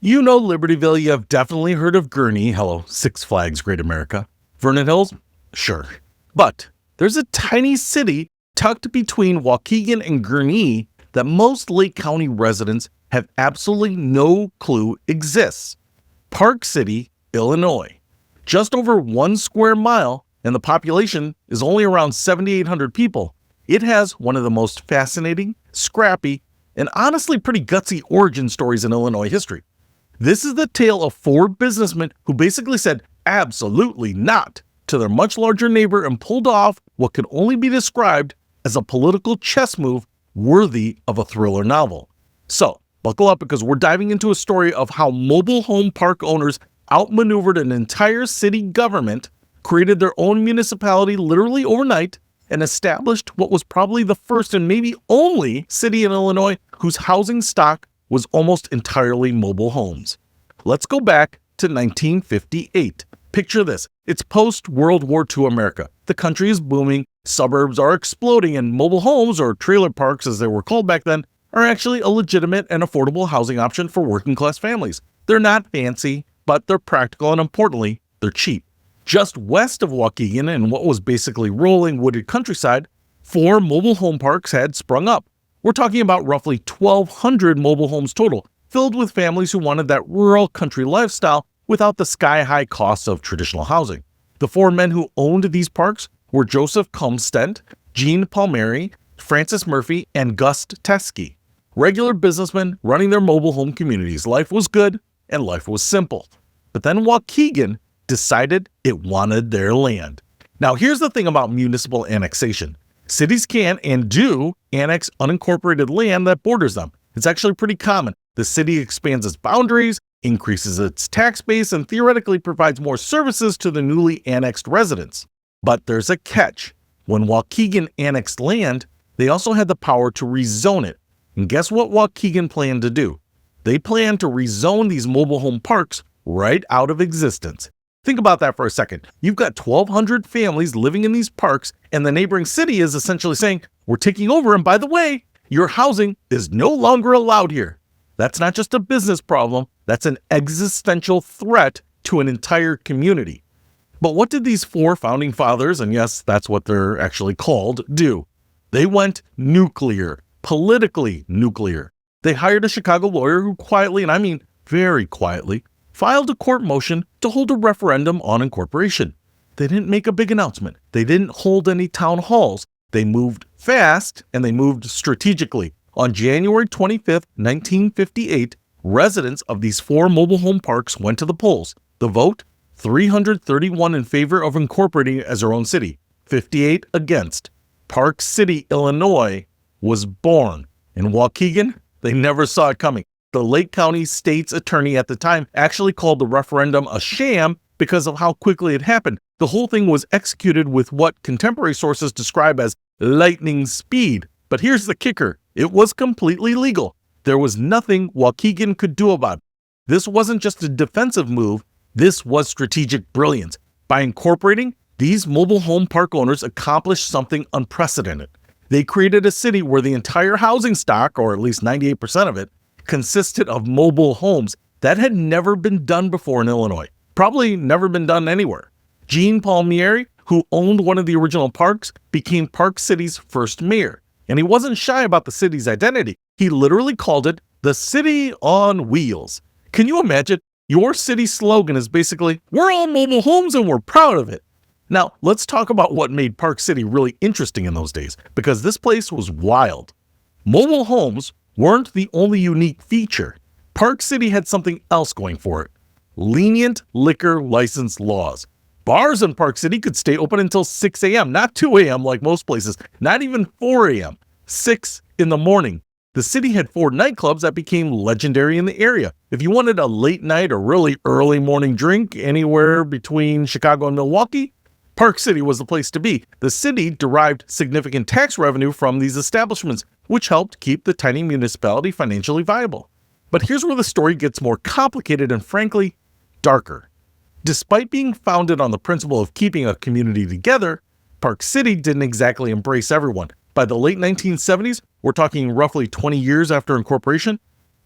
You know Libertyville, you have definitely heard of Gurnee, hello, Six Flags Great America. Vernon Hills? Sure. But there's a tiny city tucked between Waukegan and Gurnee that most Lake County residents have absolutely no clue exists. Park City, Illinois. Just over 1 square mile, and the population is only around 7,800 people. It has one of the most fascinating, scrappy, and honestly pretty gutsy origin stories in Illinois history. This is the tale of 4 businessmen who basically said absolutely not to their much larger neighbor and pulled off what could only be described as a political chess move worthy of a thriller novel. So, buckle up because we're diving into a story of how mobile home park owners outmaneuvered an entire city government, created their own municipality literally overnight, and established what was probably the first and maybe only city in Illinois whose housing stock was almost entirely mobile homes. Let's go back to 1958. Picture this. It's post-World War II America. The country is booming, suburbs are exploding, and mobile homes, or trailer parks as they were called back then, are actually a legitimate and affordable housing option for working-class families. They're not fancy, but they're practical, and importantly, they're cheap. Just west of Waukegan, in what was basically rolling wooded countryside, 4 mobile home parks had sprung up. We're talking about roughly 1,200 mobile homes total, filled with families who wanted that rural country lifestyle without the sky-high costs of traditional housing. The 4 men who owned these parks were Joseph Kumstent, Gene Palmieri, Francis Murphy, and Gus Teskey. Regular businessmen running their mobile home communities. Life was good and life was simple. But then Waukegan decided it wanted their land. Now here's the thing about municipal annexation. Cities can and do annex unincorporated land that borders them. It's actually pretty common. The city expands its boundaries, increases its tax base, and theoretically provides more services to the newly annexed residents. But there's a catch. When Waukegan annexed land, they also had the power to rezone it. And guess what Waukegan planned to do? They planned to rezone these mobile home parks right out of existence. Think about that for a second. You've got 1,200 families living in these parks, and the neighboring city is essentially saying, we're taking over, and by the way, your housing is no longer allowed here. That's not just a business problem, that's an existential threat to an entire community. But what did these 4 founding fathers, and yes, that's what they're actually called, do? They went nuclear, politically nuclear. They hired a Chicago lawyer who quietly, and I mean very quietly, filed a court motion to hold a referendum on incorporation. They didn't make a big announcement. They didn't hold any town halls. They moved fast and they moved strategically. On January 25th, 1958, residents of these 4 mobile home parks went to the polls. The vote, 331 in favor of incorporating it as their own city, 58 against. Park City, Illinois was born. In Waukegan, they never saw it coming. The Lake County state's attorney at the time actually called the referendum a sham because of how quickly it happened. The whole thing was executed with what contemporary sources describe as lightning speed. But here's the kicker. It was completely legal. There was nothing Waukegan could do about it. This wasn't just a defensive move. This was strategic brilliance. By incorporating, these mobile home park owners accomplished something unprecedented. They created a city where the entire housing stock, or at least 98% of it, consisted of mobile homes. That had never been done before in Illinois. Probably never been done anywhere. Gene Palmieri, who owned one of the original parks, became Park City's first mayor. And he wasn't shy about the city's identity. He literally called it the city on wheels. Can you imagine? Your city slogan is basically, we're all mobile homes and we're proud of it. Now, let's talk about what made Park City really interesting in those days, because this place was wild. Mobile homes weren't the only unique feature. Park City had something else going for it. Lenient liquor license laws. Bars in Park City could stay open until 6 a.m., not 2 a.m. like most places, not even 4 a.m., 6 in the morning. The city had 4 nightclubs that became legendary in the area. If you wanted a late night or really early morning drink anywhere between Chicago and Milwaukee, Park City was the place to be. The city derived significant tax revenue from these establishments, which helped keep the tiny municipality financially viable. But here's where the story gets more complicated and frankly, darker. Despite being founded on the principle of keeping a community together, Park City didn't exactly embrace everyone. By the late 1970s, we're talking roughly 20 years after incorporation,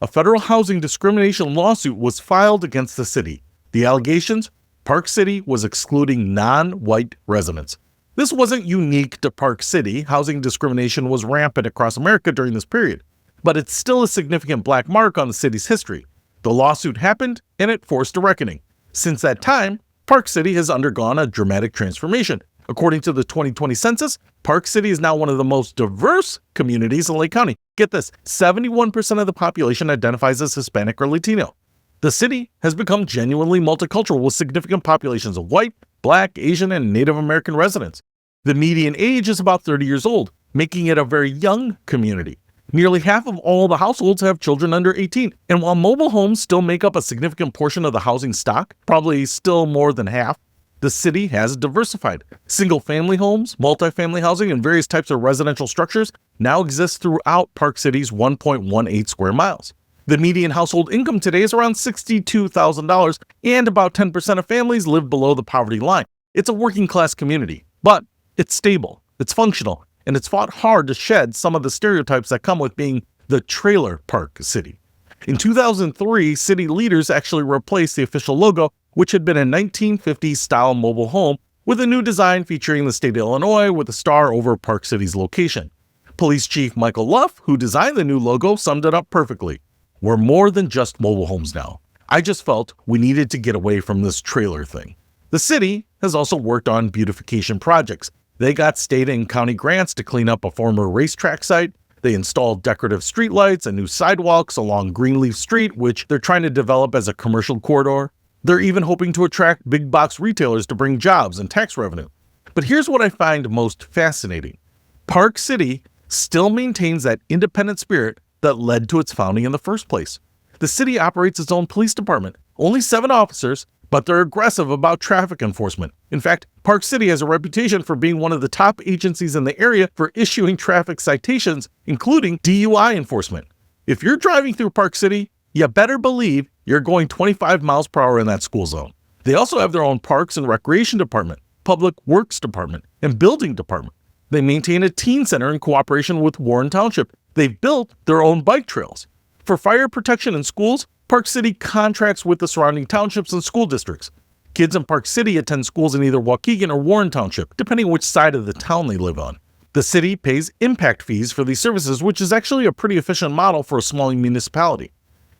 a federal housing discrimination lawsuit was filed against the city. The allegations? Park City was excluding non-white residents. This wasn't unique to Park City. Housing discrimination was rampant across America during this period, but it's still a significant black mark on the city's history. The lawsuit happened, and it forced a reckoning. Since that time, Park City has undergone a dramatic transformation. According to the 2020 census, Park City is now one of the most diverse communities in Lake County. Get this, 71% of the population identifies as Hispanic or Latino. The city has become genuinely multicultural with significant populations of white, black, Asian, and Native American residents. The median age is about 30 years old, making it a very young community. Nearly half of all the households have children under 18, and while mobile homes still make up a significant portion of the housing stock, probably still more than half, the city has diversified. Single-family homes, multifamily housing, and various types of residential structures now exist throughout Park City's 1.18 square miles. The median household income today is around $62,000, and about 10% of families live below the poverty line. It's a working-class community, but it's stable, it's functional, and it's fought hard to shed some of the stereotypes that come with being the trailer park city. In 2003, city leaders actually replaced the official logo, which had been a 1950s-style mobile home, with a new design featuring the state of Illinois with a star over Park City's location. Police Chief Michael Luff, who designed the new logo, summed it up perfectly. We're more than just mobile homes now. I just felt we needed to get away from this trailer thing. The city has also worked on beautification projects. They got state and county grants to clean up a former racetrack site. They installed decorative streetlights and new sidewalks along Greenleaf Street, which they're trying to develop as a commercial corridor. They're even hoping to attract big box retailers to bring jobs and tax revenue. But here's what I find most fascinating. Park City still maintains that independent spirit that led to its founding in the first place. The city operates its own police department, only 7 officers, but they're aggressive about traffic enforcement. In fact, Park City has a reputation for being one of the top agencies in the area for issuing traffic citations, including DUI enforcement. If you're driving through Park City, you better believe you're going 25 miles per hour in that school zone. They also have their own parks and recreation department, public works department, and building department. They maintain a teen center in cooperation with Warren Township. They've built their own bike trails. For fire protection in schools, Park City contracts with the surrounding townships and school districts. Kids in Park City attend schools in either Waukegan or Warren Township, depending on which side of the town they live on. The city pays impact fees for these services, which is actually a pretty efficient model for a small municipality.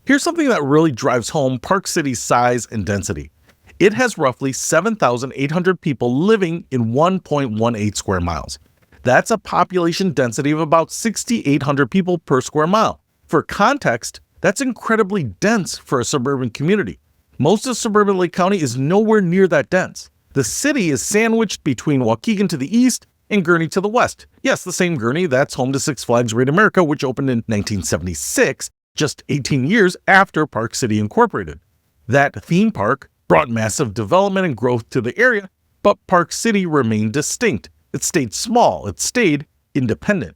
Here's something that really drives home Park City's size and density. It has roughly 7,800 people living in 1.18 square miles. That's a population density of about 6,800 people per square mile. For context, that's incredibly dense for a suburban community. Most of suburban Lake County is nowhere near that dense. The city is sandwiched between Waukegan to the east and Gurnee to the west. Yes, the same Gurnee that's home to Six Flags Great America, which opened in 1976, just 18 years after Park City Incorporated. That theme park brought massive development and growth to the area, but Park City remained distinct. It stayed small. It stayed independent.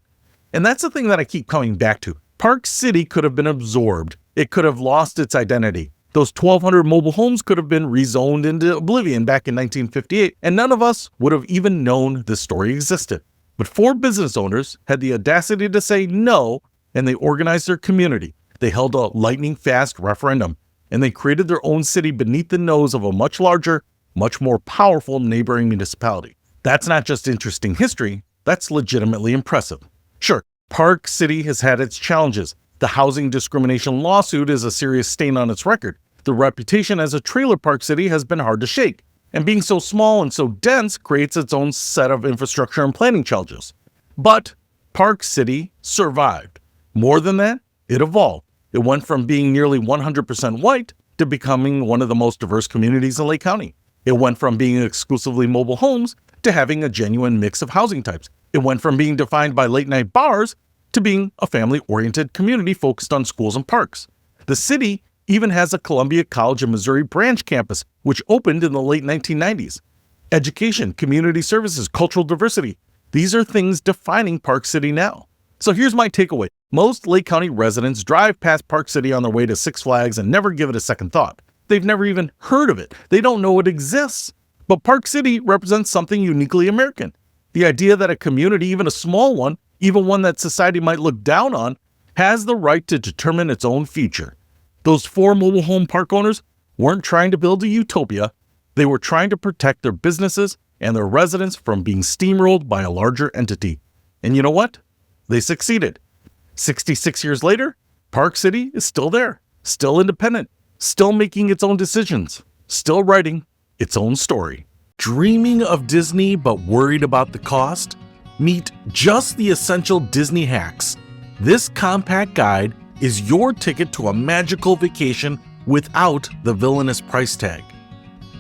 And that's the thing that I keep coming back to. Park City could have been absorbed. It could have lost its identity. Those 1,200 mobile homes could have been rezoned into oblivion back in 1958, and none of us would have even known this story existed. But 4 business owners had the audacity to say no, and they organized their community. They held a lightning-fast referendum, and they created their own city beneath the nose of a much larger, much more powerful neighboring municipality. That's not just interesting history, that's legitimately impressive. Sure, Park City has had its challenges. The housing discrimination lawsuit is a serious stain on its record. The reputation as a trailer park city has been hard to shake. And being so small and so dense creates its own set of infrastructure and planning challenges. But Park City survived. More than that, it evolved. It went from being nearly 100% white to becoming one of the most diverse communities in Lake County. It went from being exclusively mobile homes to having a genuine mix of housing types. It went from being defined by late-night bars to being a family-oriented community focused on schools and parks. The city even has a Columbia College of Missouri branch campus, which opened in the late 1990s. Education, community services, cultural diversity, these are things defining Park City now. So here's my takeaway. Most Lake County residents drive past Park City on their way to Six Flags and never give it a second thought. They've never even heard of it. They don't know it exists. But Park City represents something uniquely American. The idea that a community, even a small one, even one that society might look down on, has the right to determine its own future. Those 4 mobile home park owners weren't trying to build a utopia. They were trying to protect their businesses and their residents from being steamrolled by a larger entity. And you know what? They succeeded. 66 years later, Park City is still there, still independent, still making its own decisions, still writing its own story. Dreaming of Disney but worried about the cost? Meet Just the Essential Disney Hacks. This compact guide is your ticket to a magical vacation without the villainous price tag.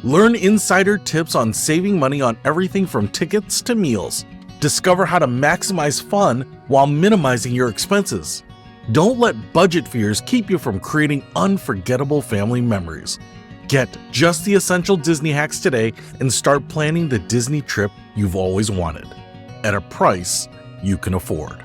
Learn insider tips on saving money on everything from tickets to meals. Discover how to maximize fun while minimizing your expenses. Don't let budget fears keep you from creating unforgettable family memories. Get Just the Essential Disney Hacks today and start planning the Disney trip you've always wanted at a price you can afford.